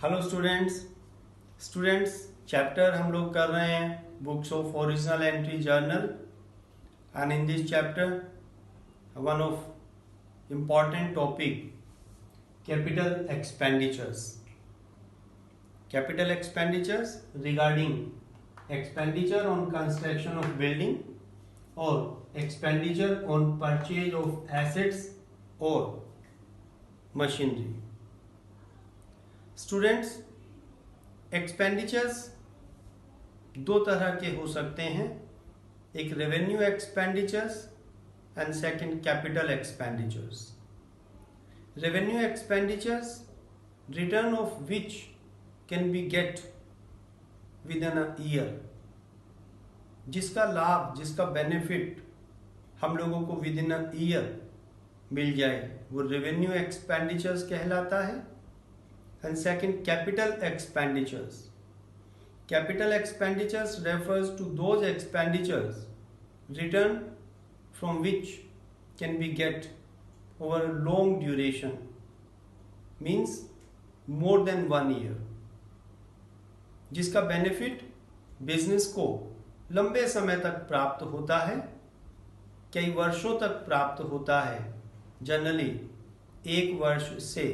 Hello students chapter हम लोग कर रहे हैं books of original entry journal and in this chapter one of important topic capital expenditures regarding expenditure on construction of building और expenditure on purchase of assets और machinery. Students, expenditures दो तरह के हो सकते हैं, एक revenue expenditures and second capital expenditures. Revenue expenditures return of which can be get within a year, जिसका लाभ जिसका बेनिफिट हम लोगों को विद इन अ ईयर मिल जाए वो रेवेन्यू एक्सपेंडिचर्स कहलाता है। And second, capital expenditures. Capital expenditures refers to those expenditures return from which can be get over a long duration, means more than 1 year, जिसका benefit business को लंबे समय तक प्राप्त होता है, कई वर्षों तक प्राप्त होता है, जनरली 1 वर्ष से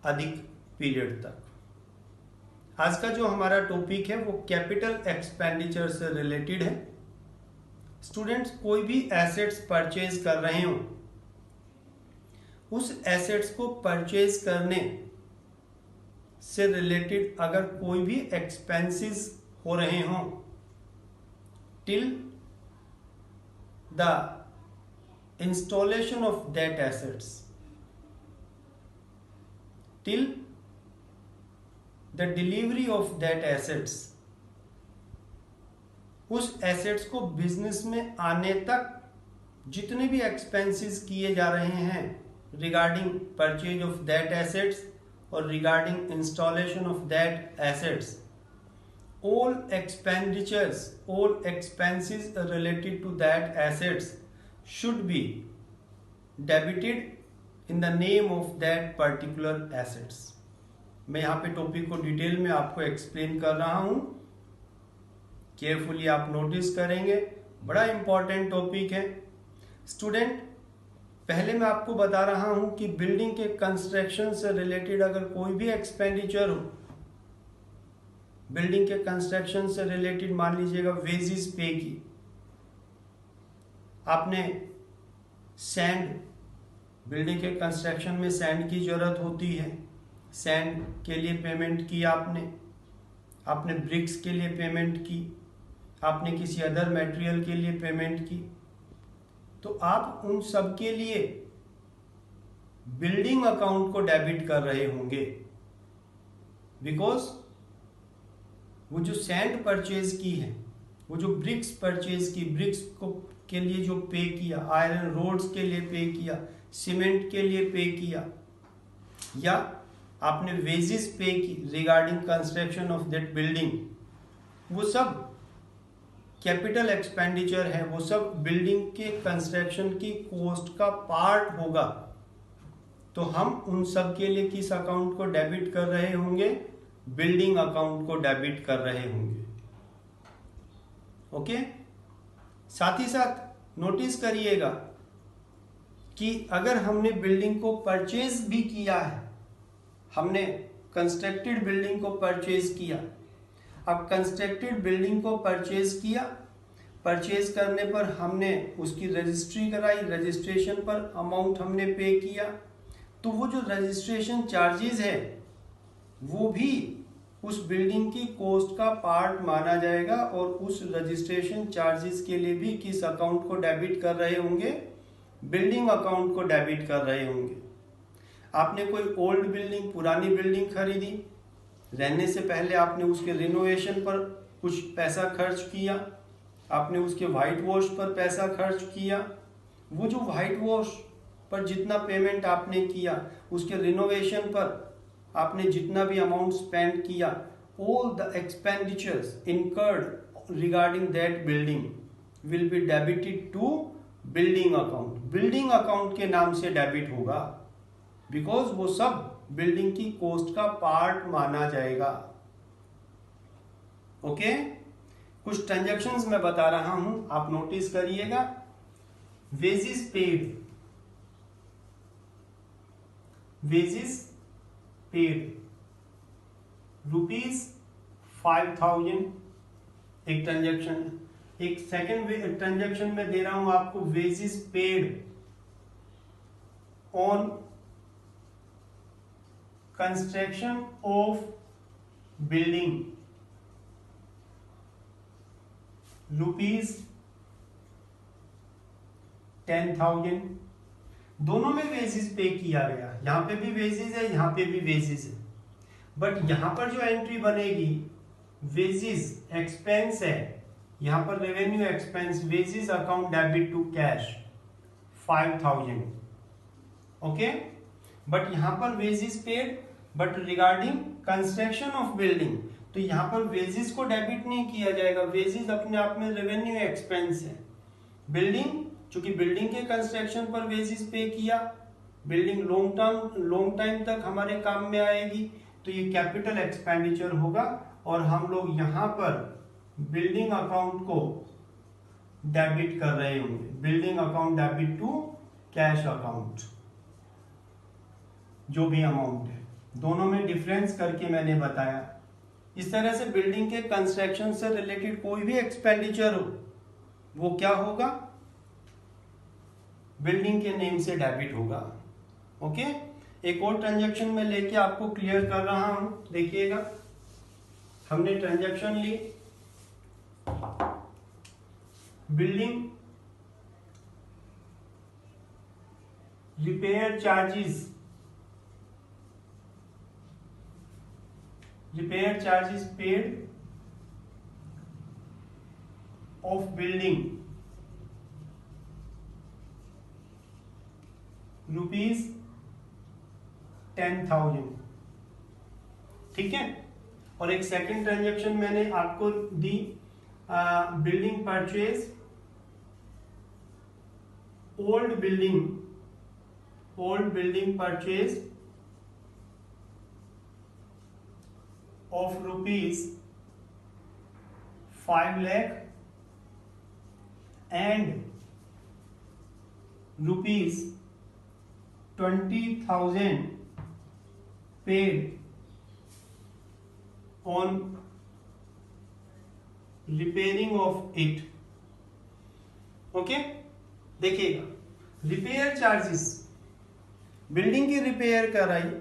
अधिक पीरियड तक। आज का जो हमारा टॉपिक है वो कैपिटल एक्सपेंडिचर से रिलेटेड है। स्टूडेंट्स, कोई भी एसेट्स परचेज कर रहे हो, उस एसेट्स को परचेज करने से रिलेटेड अगर कोई भी एक्सपेंसेस हो रहे हो till the installation of that assets, till the delivery of that assets, उस एसेट्स को बिजनेस में आने तक जितने भी एक्सपेंसेस किए जा रहे हैं regarding purchase of that assets और regarding installation of that assets, all expenses related to that assets should be debited in the name of that particular assets। मैं यहाँ पे टॉपिक को डिटेल में आपको एक्सप्लेन कर रहा हूँ, केयरफुली आप नोटिस करेंगे, बड़ा इंपॉर्टेंट टॉपिक है। स्टूडेंट, पहले मैं आपको बता रहा हूँ कि बिल्डिंग के कंस्ट्रक्शन से रिलेटेड अगर कोई भी एक्सपेंडिचर हो, बिल्डिंग के कंस्ट्रक्शन से रिलेटेड मान लीजिएगा वेजेस पे की, आपने सैंड, बिल्डिंग के कंस्ट्रक्शन में सैंड की जरूरत होती है, सैंड के लिए पेमेंट की आपने ब्रिक्स के लिए पेमेंट की, आपने किसी अदर मटेरियल के लिए पेमेंट की, तो आप उन सब के लिए बिल्डिंग अकाउंट को डेबिट कर रहे होंगे, बिकॉज वो जो सैंड परचेज की है, वो जो ब्रिक्स परचेज की, ब्रिक्स को के लिए जो पे किया, आयरन रोड्स के लिए पे किया, सीमेंट के लिए पे किया, या आपने वेजेस पे की regarding construction of that building, वो सब कैपिटल एक्सपेंडिचर है, वो सब बिल्डिंग के कंस्ट्रक्शन की कॉस्ट का पार्ट होगा। तो हम उन सब के लिए किस अकाउंट को डेबिट कर रहे होंगे? बिल्डिंग अकाउंट को डेबिट कर रहे होंगे। ओके, साथ ही साथ नोटिस करिएगा कि अगर हमने बिल्डिंग को परचेज भी किया है, हमने कंस्ट्रक्टेड बिल्डिंग को परचेज किया, अब कंस्ट्रक्टेड बिल्डिंग को परचेज किया, परचेज करने पर हमने उसकी रजिस्ट्री कराई, रजिस्ट्रेशन पर अमाउंट हमने पे किया, तो वो जो रजिस्ट्रेशन चार्जेस है वो भी उस बिल्डिंग की कॉस्ट का पार्ट माना जाएगा, और उस रजिस्ट्रेशन चार्जेस के लिए भी किस अकाउंट को डेबिट कर रहे होंगे? बिल्डिंग अकाउंट को डेबिट कर रहे होंगे। आपने कोई ओल्ड बिल्डिंग, पुरानी बिल्डिंग खरीदी, रहने से पहले आपने उसके रिनोवेशन पर कुछ पैसा खर्च किया, आपने उसके वाइट वॉश पर पैसा खर्च किया, वो जो वाइट वॉश पर जितना पेमेंट आपने किया, उसके रिनोवेशन पर आपने जितना भी अमाउंट स्पेंड किया, all the expenditures incurred regarding that building will be debited to building account के नाम से डेबिट होगा, बिकॉज वो सब बिल्डिंग की कॉस्ट का पार्ट माना जाएगा। ओके, कुछ ट्रांजैक्शंस मैं बता रहा हूं, आप नोटिस करिएगा। वेजेस पेड, वेजेस पेड ₹5,000 एक ट्रांजैक्शन। एक सेकेंड ट्रांजैक्शन में दे रहा हूं आपको wages paid on construction of building ₹10,000। दोनों में वेजेस पे किया गया, यहां पे भी वेजेस है, यहां पे भी वेजेस है, बट यहां पर जो एंट्री बनेगी वेजेस एक्सपेंस है, यहां पर revenue expense wages account debit to cash 5,000। Okay, but यहां पर wages paid, but regarding construction of building, तो यहां पर वेजेस को डेबिट नहीं किया जाएगा। वेजेस अपने आप में रेवेन्यू एक्सपेंस है। बिल्डिंग, चूंकि बिल्डिंग के कंस्ट्रक्शन पर वेजेस पे किया, बिल्डिंग लॉन्ग टाइम तक हमारे काम में आएगी, तो ये कैपिटल एक्सपेंडिचर होगा और हम लोग यहां पर बिल्डिंग अकाउंट को डेबिट कर रहे होंगे। Building account debit to cash account, जो भी अमाउंट है, दोनों में डिफरेंस करके मैंने बताया। इस तरह से बिल्डिंग के कंस्ट्रक्शन से रिलेटेड कोई भी एक्सपेंडिचर हो, वो क्या होगा, बिल्डिंग के नेम से डेबिट होगा। ओके, एक और ट्रांजैक्शन में लेके आपको क्लियर कर रहा हूं, देखिएगा। हमने ट्रांजैक्शन ली, building repair charges paid of building ₹10,000। ठीक है, और एक सेकंड ट्रांजैक्शन मैंने आपको दी, building purchase old building purchase of ₹5 lakh and ₹20,000 paid on repairing of it। Okay, देखिएगा, रिपेयर चार्जेस, बिल्डिंग की रिपेयर कराई,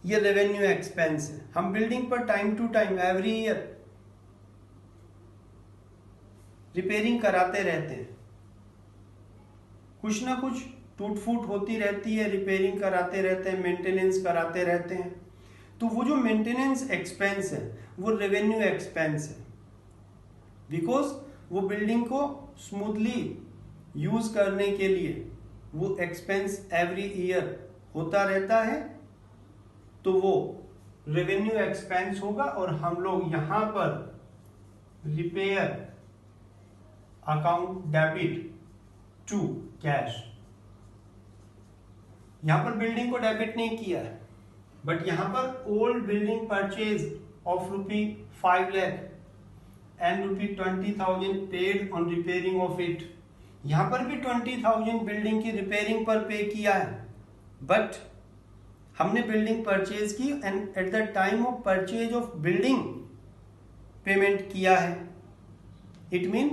ये रेवेन्यू एक्सपेंस है। हम बिल्डिंग पर time to time every year repairing कराते रहते हैं, कुछ ना कुछ टूट फूट होती रहती है, रिपेयरिंग कराते रहते हैं, मेंटेनेंस कराते रहते हैं, तो वो जो मेंटेनेंस एक्सपेंस है वो रेवेन्यू एक्सपेंस है, बिकॉज वो बिल्डिंग को स्मूथली यूज करने के लिए वो एक्सपेंस एवरी ईयर होता रहता है, तो वो रेवेन्यू एक्सपेंस होगा। और हम लोग यहां पर repair account debit to cash, यहां पर बिल्डिंग को डेबिट नहीं किया है, बट यहां पर old building purchase of ₹5 lakh and ₹20,000 paid on repairing of it, यहां पर भी 20,000 बिल्डिंग की रिपेयरिंग पर पे किया है, बट हमने बिल्डिंग परचेज की and at the time of purchase of building payment किया है। इट मीन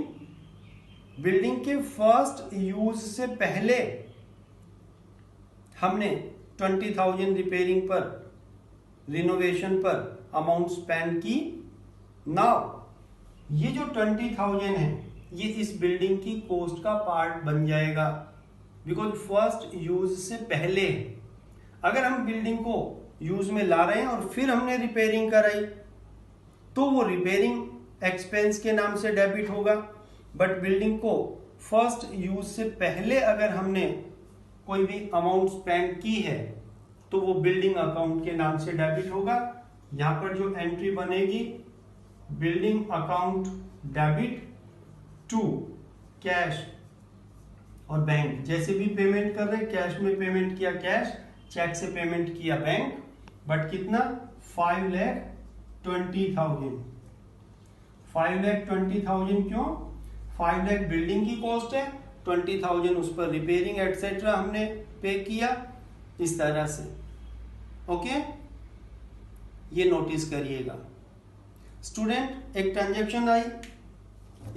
बिल्डिंग के फर्स्ट यूज से पहले हमने 20,000 रिपेयरिंग पर, रिनोवेशन पर अमाउंट स्पेंड की। नाउ ये जो 20,000 है ये इस बिल्डिंग की कॉस्ट का पार्ट बन जाएगा, बिकॉज फर्स्ट यूज से पहले। अगर हम बिल्डिंग को यूज में ला रहे हैं और फिर हमने रिपेयरिंग कराई तो वो रिपेयरिंग एक्सपेंस के नाम से डेबिट होगा, बट बिल्डिंग को फर्स्ट यूज से पहले अगर हमने कोई भी अमाउंट स्पेंड की है तो वो बिल्डिंग अकाउंट के नाम से डेबिट होगा। यहां पर जो एंट्री बनेगी, building account debit to cash और बैंक, जैसे भी पेमेंट कर रहे हैं, कैश में पेमेंट किया कैश, चेक से पेमेंट किया बैंक, बट कितना 5,20,000। 5,20,000 क्यों? 5 लाख बिल्डिंग की कॉस्ट है, 20,000 उस पर रिपेयरिंग एटसेट्रा हमने पे किया, इस तरह से। ओके, ये नोटिस करिएगा। स्टूडेंट एक ट्रांजैक्शन आई,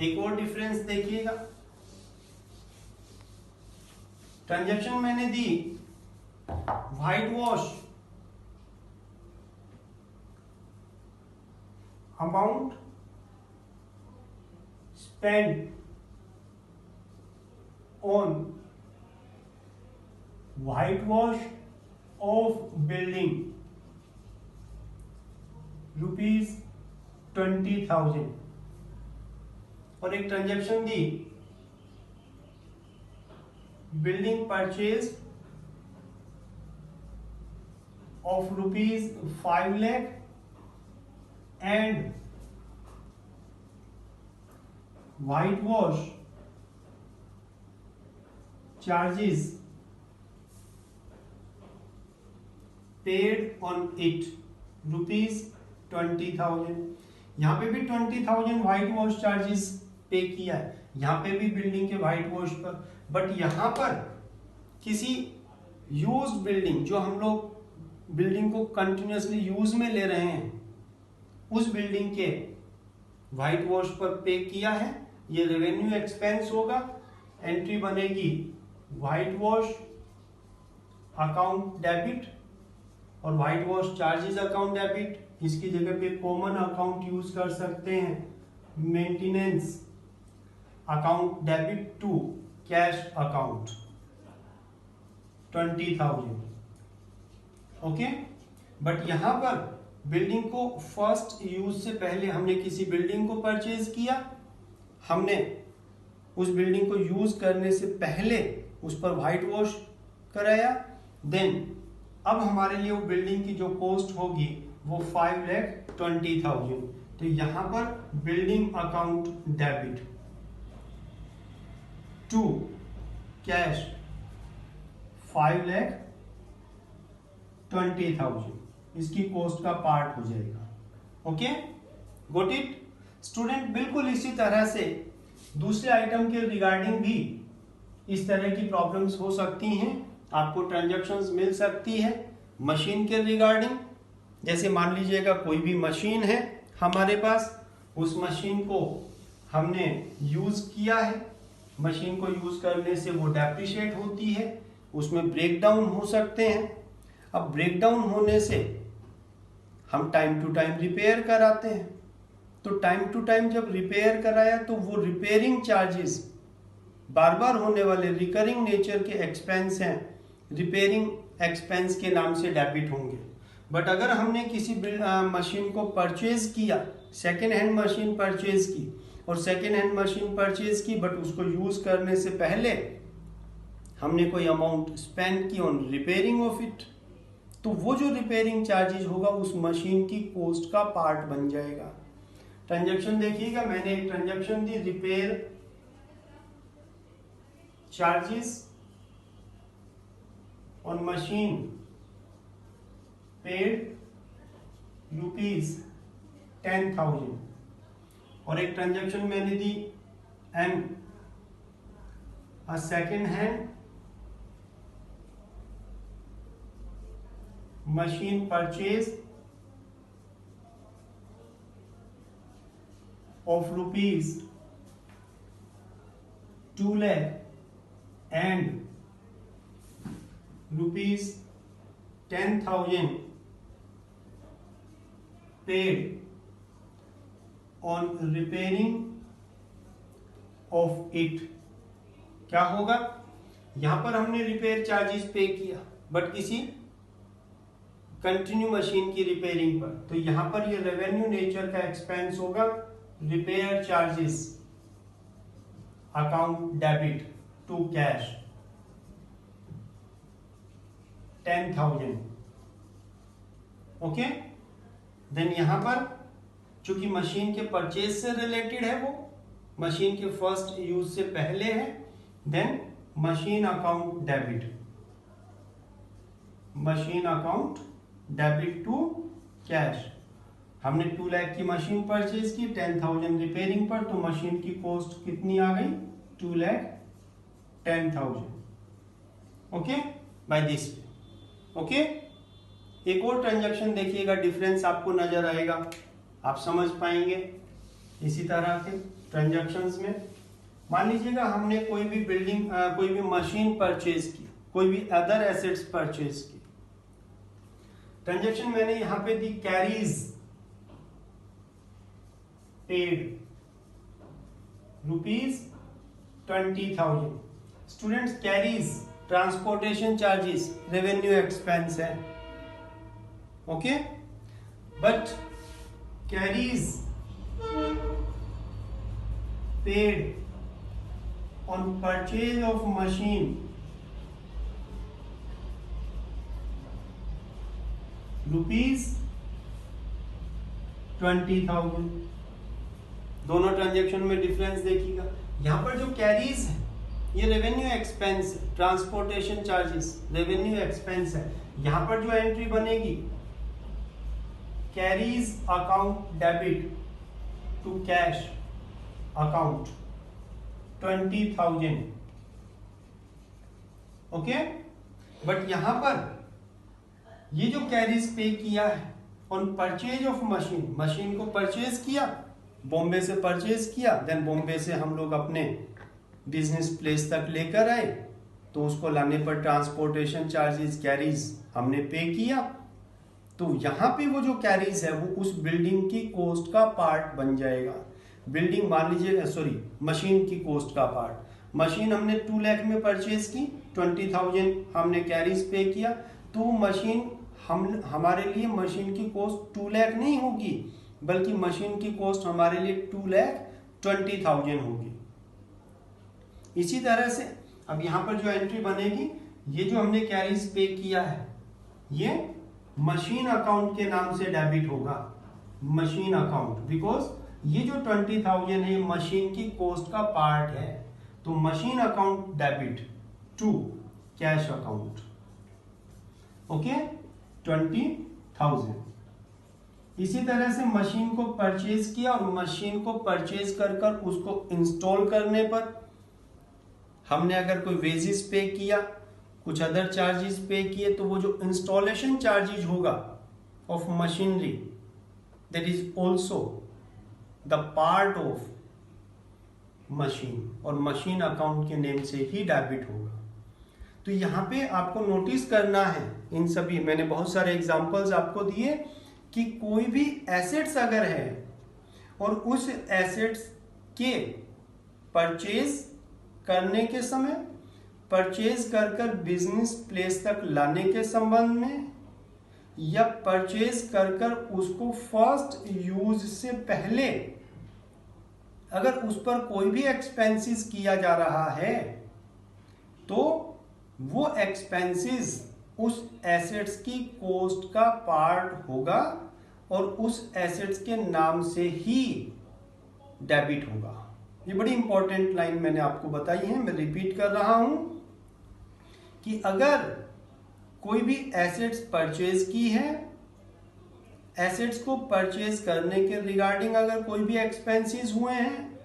एक और डिफरेंस देखिएगा। ट्रांजैक्शन मैंने दी white wash, amount spend on white wash of building ₹20,000। और एक ट्रांजैक्शन दी building purchase of ₹5 lakh and white wash charges paid on it ₹20,000। यहाँ पे भी 20,000 व्हाइट वॉश चार्जेस पे किया है, यहाँ पे भी बिल्डिंग के व्हाइट वॉश पर, बट यहाँ पर किसी यूज्ड बिल्डिंग, जो हम लोग बिल्डिंग को कंटिन्यूअसली यूज में ले रहे हैं, उस बिल्डिंग के व्हाइट वॉश पर पे किया है। ये रेवेन्यू एक्सपेंस होगा, एंट्री बनेगी व्हाइट वॉश अकाउंट डेबिट और white wash charges account debit. इसकी जगह पे कॉमन अकाउंट यूज कर सकते हैं, maintenance account debit to cash account 20,000। Okay, but यहां पर बिल्डिंग को फर्स्ट यूज से पहले हमने किसी बिल्डिंग को परचेज किया, हमने उस बिल्डिंग को यूज करने से पहले उस पर व्हाइट वॉश कराया, देन अब हमारे लिए वो बिल्डिंग की जो कॉस्ट होगी वो 5,20,000। तो यहां पर building account debit to cash 5,20,000 इसकी कॉस्ट का पार्ट हो जाएगा। Okay, got it student. बिल्कुल इसी तरह से दूसरे आइटम के रिगार्डिंग भी इस तरह की प्रॉब्लम्स हो सकती हैं, आपको ट्रांजैक्शंस मिल सकती है। मशीन के रिगार्डिंग, जैसे मान लीजिएगा कोई भी मशीन है हमारे पास, उस मशीन को हमने यूज किया है, मशीन को यूज करने से वो डेप्रिशिएट होती है, उसमें ब्रेकडाउन हो सकते हैं। अब ब्रेकडाउन होने से हम टाइम टू टाइम रिपेयर कराते हैं, तो टाइम टू टाइम जब रिपेयर कराया तो वो रिपेयरिंग चार्जेस बार बार होने वाले रिकरिंग नेचर के एक्सपेंस हैं, रिपेयरिंग एक्सपेंस के नाम से डेबिट होंगे। बट अगर हमने किसी मशीन को परचेज किया, सेकेंड हैंड मशीन परचेज की, और सेकेंड हैंड मशीन परचेज की बट उसको यूज करने से पहले हमने कोई अमाउंट स्पेंड की ऑन रिपेयरिंग ऑफ इट, तो वो जो रिपेयरिंग चार्जेस होगा उस मशीन की कॉस्ट का पार्ट बन जाएगा। ट्रांजैक्शन देखिएगा, मैंने एक ट्रांजैक्शन दी repair charges on machine paid ₹10,000, और एक ट्रांजैक्शन मैंने दी and a second hand machine purchase of ₹2 lakh and ₹10,000 paid on repairing of it। क्या होगा, यहां पर हमने रिपेयर चार्जेस पे किया बट किसी कंटिन्यू मशीन की रिपेयरिंग पर, तो यहां पर ये रेवेन्यू नेचर का एक्सपेंस होगा, repair charges account debit to cash 10,000। Okay, then यहां पर चूंकि मशीन के परचेज से रिलेटेड है, वो मशीन के फर्स्ट यूज से पहले है, then machine account debit machine account debit to cash. हमने 2 लाख की मशीन परचेज की, 10,000 रिपेयरिंग पर, तो मशीन की कॉस्ट कितनी आ गई? 2,10,000। Okay, by this. ओके, एक और ट्रांजैक्शन देखिएगा, डिफरेंस आपको नजर आएगा, आप समझ पाएंगे। इसी तरह के ट्रांजैक्शंस में मान लीजिएगा हमने कोई भी बिल्डिंग कोई भी मशीन परचेज की, कोई भी अदर एसेट्स परचेज की। ट्रांजैक्शन मैंने यहां पे दी, carriage paid ₹20,000। Students, carriage transportation charges revenue expense है, okay, but carriage paid on purchase of machine ₹20,000। दोनों ट्रांजैक्शन में डिफरेंस देखिएगा। यहां पर जो कैरीज है ये रेवेन्यू एक्सपेंस है, ट्रांसपोर्टेशन चार्जेस रेवेन्यू एक्सपेंस है। यहां पर जो एंट्री बनेगी, carriage account debit to cash account 20,000। Okay, but यहां पर ये जो कैरीज पे किया है on purchase of machine, machine को परचेज किया, बॉम्बे से परचेज किया, देन बॉम्बे से हम लोग अपने बिजनेस प्लेस तक लेकर आए, तो उसको लाने पर ट्रांसपोर्टेशन चार्जेस कैरीज हमने पे किया। तो यहां पे वो जो कैरीज है वो उस बिल्डिंग की कॉस्ट का पार्ट बन जाएगा। बिल्डिंग मान लीजिए, सॉरी, मशीन की कॉस्ट का पार्ट। मशीन हमने 2 लाख में परचेज की, 20,000 हमने कैरीज पे किया, तो मशीन हमारे लिए मशीन की कॉस्ट 2 लाख नहीं होगी, बल्कि मशीन की कॉस्ट हमारे लिए 2,20,000 होगी। इसी तरह से अब यहां पर जो एंट्री बनेगी, ये जो हमने कैरीज पे किया है ये मशीन अकाउंट के नाम से डेबिट होगा, मशीन अकाउंट, बिकॉज ये जो 20,000 है मशीन की कॉस्ट का पार्ट है, तो machine account debit to cash account, okay, 20,000। इसी तरह से मशीन को परचेज किया और मशीन को परचेज कर उसको इंस्टॉल करने पर हमने अगर कोई वेजेस पे किया, कुछ अदर चार्जेस पे किए, तो वो जो इंस्टॉलेशन चार्जेस होगा of machinery, that is also the part of machine, और मशीन अकाउंट के नेम से ही डेबिट होगा। तो यहां पे आपको नोटिस करना है, इन सभी मैंने बहुत सारे एग्जांपल्स आपको दिए कि कोई भी एसेट्स अगर है और उस एसेट्स के परचेज करने के समय, परचेज कर बिजनेस प्लेस तक लाने के संबंध में, या परचेज कर उसको फर्स्ट यूज से पहले अगर उस पर कोई भी एक्सपेंसेस किया जा रहा है, तो वो एक्सपेंसेस उस एसेट्स की कॉस्ट का पार्ट होगा और उस एसेट्स के नाम से ही डेबिट होगा। ये बड़ी इंपॉर्टेंट लाइन मैंने आपको बताई है, मैं रिपीट कर रहा हूं कि अगर कोई भी एसेट्स परचेज की है, एसेट्स को परचेज करने के रिगार्डिंग अगर कोई भी एक्सपेंसेस हुए हैं,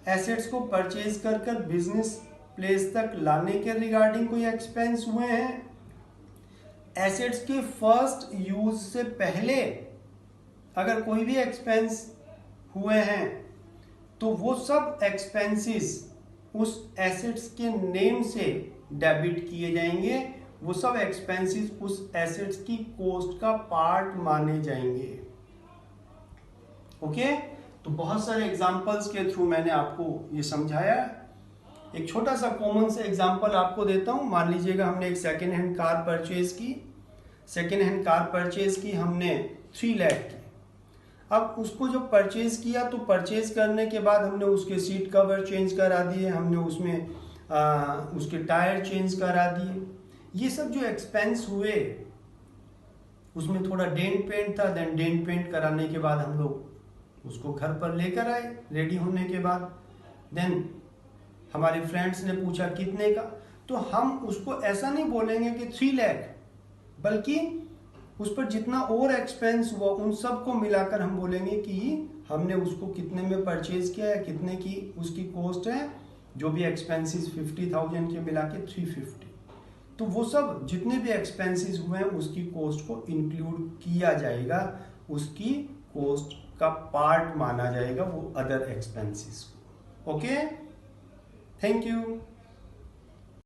एसेट्स को परचेज कर बिजनेस प्लेस तक लाने के रिगार्डिंग कोई एक्सपेंस हुए हैं, एसेट्स के फर्स्ट यूज से पहले अगर कोई भी एक्सपेंस हुए हैं, तो वो सब एक्सपेंसेस उस एसेट्स के नेम से डेबिट किए जाएंगे, वो सब एक्सपेंसेस उस एसेट्स की कॉस्ट का पार्ट माने जाएंगे। ओके, तो बहुत सारे एग्जांपल्स के थ्रू मैंने आपको ये समझाया। एक छोटा सा कॉमन सा एग्जांपल आपको देता हूं। मान लीजिएगा हमने एक सेकेंड हैंड कार परचेज की, सेकेंड हैंड कार परचेज की हमने 3 लाख की। अब उसको जब परचेज किया, तो परचेज करने के बाद हमने उसके सीट कवर चेंज करा दिए, हमने उसमें उसके टायर चेंज करा दिए। ये सब जो एक्सपेंस हुए, उसमें थोड़ा डेंट पेंट था, देन डेंट पेंट कराने के बाद हम लोग उसको घर पर लेकर आए रेडी होने के बाद। देन हमारे फ्रेंड्स ने पूछा कितने का, तो हम उसको ऐसा नहीं बोलेंगे कि 3 लाख, बल्कि उस पर जितना और एक्सपेंस हुआ उन सबको मिलाकर हम बोलेंगे कि हमने उसको कितने में परचेज किया है, कितने की उसकी कॉस्ट है, जो भी एक्सपेंसेस 50,000 के मिला के 350। तो वो सब जितने भी एक्सपेंसेस हुए हैं उसकी कॉस्ट को इंक्लूड किया जाएगा, उसकी कॉस्ट का पार्ट माना जाएगा वो अदर एक्सपेंसेस को। Okay, thank you.